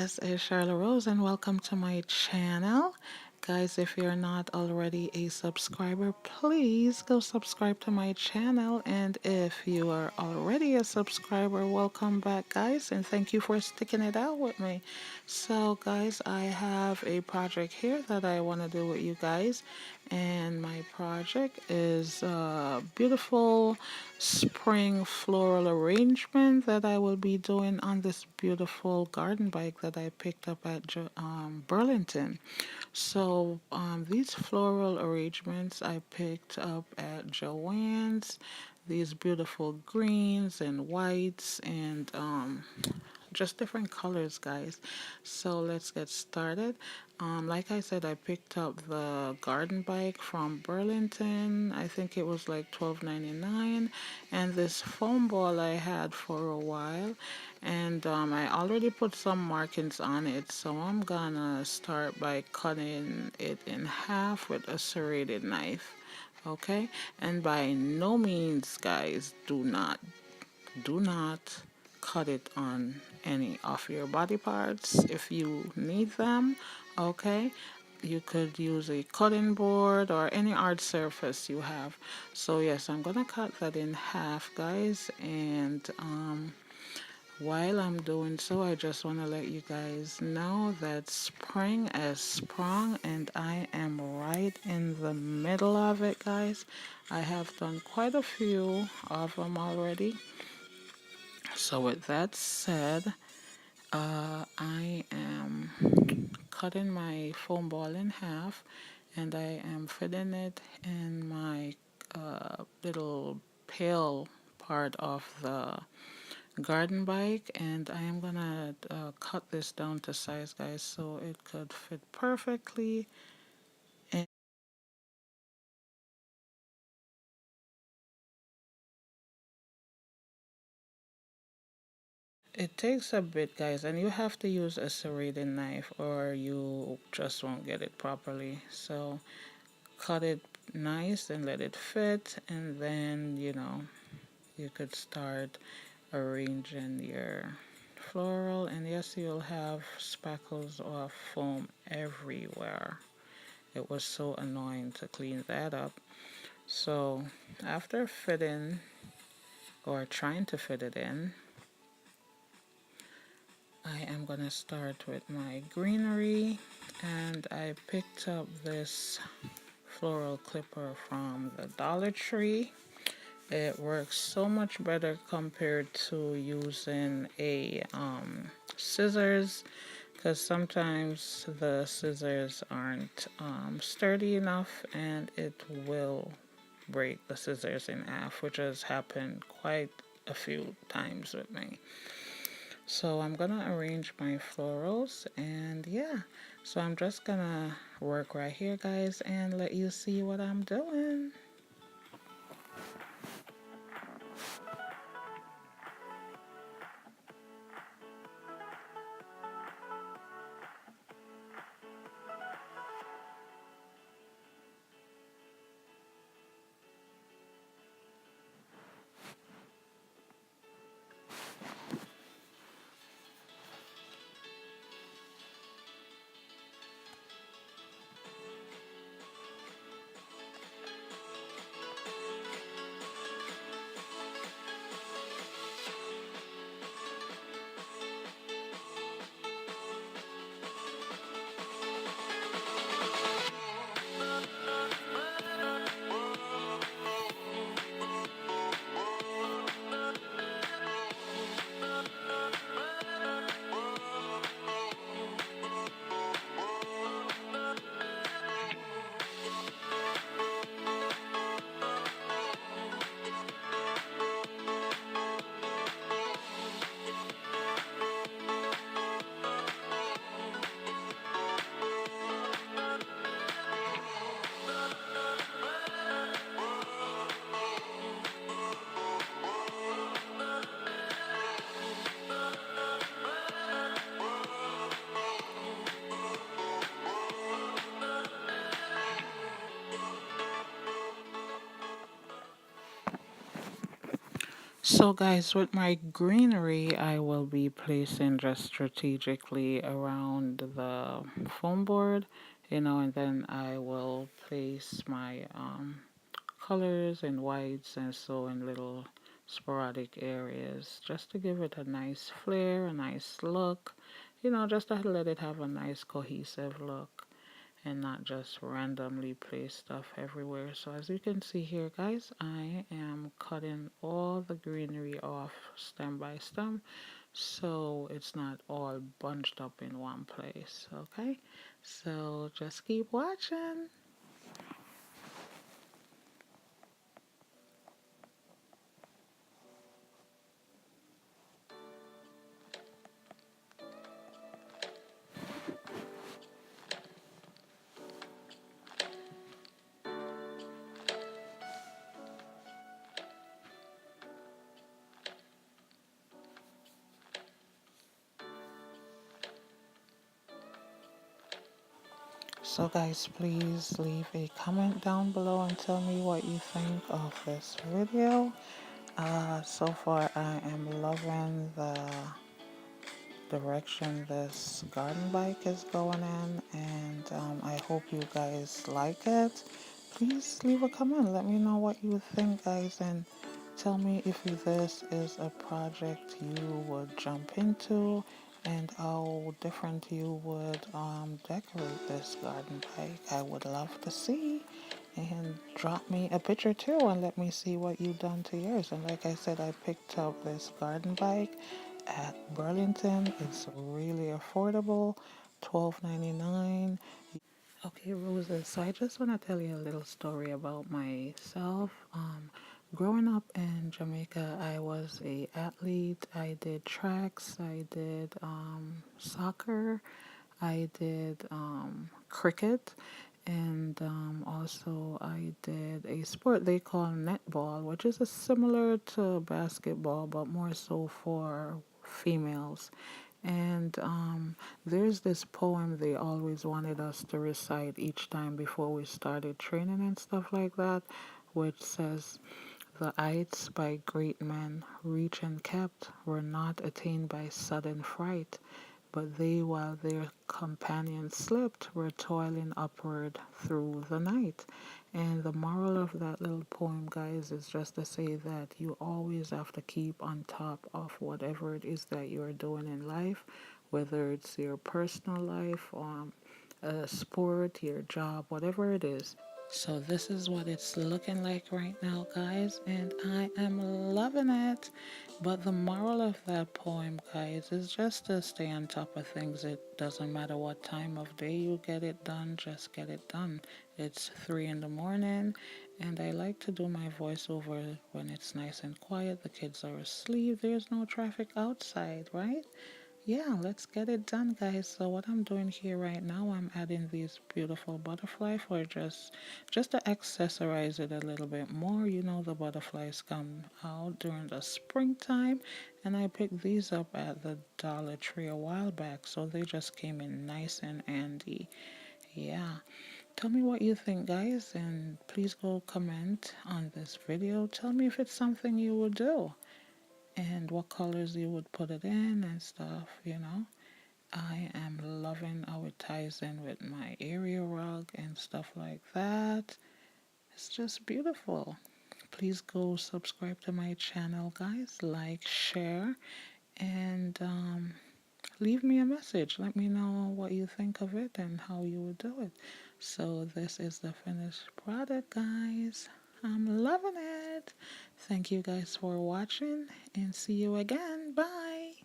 This is Charlotte Rose, and welcome to my channel. Guys, if you're not already a subscriber, please go subscribe to my channel. And if you are already a subscriber, welcome back, guys, and thank you for sticking it out with me. So, guys, I have a project here that I want to do with you guys, and my project is a beautiful spring floral arrangement that I will be doing on this beautiful garden bike that I picked up at Burlington. So these floral arrangements I picked up at Joann's. These beautiful greens and whites and just different colors, guys. So let's get started. Like I said, I picked up the garden bike from Burlington. I think it was like $12.99, and this foam ball I had for a while, and I already put some markings on it, so I'm gonna start by cutting it in half with a serrated knife. Okay, and by no means, guys, do not cut it on any of your body parts if you need them. Okay, you could use a cutting board or any art surface you have. So yes, I'm gonna cut that in half, guys, and while I'm doing so, I just want to let you guys know that spring has sprung and I am right in the middle of it, guys. I have done quite a few of them already. So with that said, I am cutting my foam ball in half, and I am fitting it in my little pail part of the garden bike, and I am gonna cut this down to size, guys, so it could fit perfectly. And it takes a bit, guys, and you have to use a serrated knife or you just won't get it properly. So cut it nice and let it fit, and then you could start arranging your floral. And yes, you'll have speckles of foam everywhere. It was so annoying to clean that up. So after fitting or trying to fit it in, I am gonna start with my greenery, and I picked up this floral clipper from the Dollar Tree. It works so much better compared to using a scissors, because sometimes the scissors aren't sturdy enough and it will break the scissors in half, which has happened quite a few times with me. So I'm gonna arrange my florals, and yeah, so I'm just gonna work right here, guys, and let you see what I'm doing. So guys, with my greenery, I will be placing just strategically around the foam board, and then I will place my colors and whites and so in little sporadic areas just to give it a nice flair, a nice look, just to let it have a nice cohesive look and not just randomly place stuff everywhere. So as you can see here, guys, I am cutting all the greenery off stem by stem so it's not all bunched up in one place. Okay, so just keep watching. So guys, please leave a comment down below and tell me what you think of this video. So far I am loving the direction this garden bike is going in, and I hope you guys like it. Please leave a comment, let me know what you think, guys, and tell me if this is a project you would jump into and how different you would decorate this garden bike. I would love to see, and drop me a picture too and let me see what you've done to yours. And like I said, I picked up this garden bike at Burlington. It's really affordable, $12.99. Okay, Roses. So I just want to tell you a little story about myself. Growing up in Jamaica, I was a athlete. I did tracks. I did soccer. I did cricket, and also I did a sport they call netball, which is a similar to basketball, but more so for females. And there's this poem they always wanted us to recite each time before we started training and stuff like that, which says, "The heights by great men reached and kept were not attained by sudden fright, but they, while their companions slept, were toiling upward through the night." And the moral of that little poem, guys, is just to say that you always have to keep on top of whatever it is that you're doing in life, whether it's your personal life, a sport, your job, whatever it is. So this is what it's looking like right now, guys, and I am loving it. But the moral of that poem, guys, is just to stay on top of things. It doesn't matter what time of day you get it done, just get it done. It's 3 in the morning, and I like to do my voiceover when it's nice and quiet. The kids are asleep. There's no traffic outside, right? Yeah, let's get it done, guys. So what I'm doing here right now, I'm adding these beautiful butterfly for just to accessorize it a little bit more. You know, the butterflies come out during the springtime, and I picked these up at the Dollar Tree a while back, so they just came in nice and handy. Yeah. Tell me what you think, guys, and please go comment on this video. Tell me if it's something you would do and what colors you would put it in and stuff. I am loving how it ties in with my area rug and stuff like that. It's just beautiful. Please go subscribe to my channel, guys. Like, share, and leave me a message. Let me know what you think of it and how you would do it. So this is the finished product, guys. I'm loving it. Thank you guys for watching and see you again. Bye.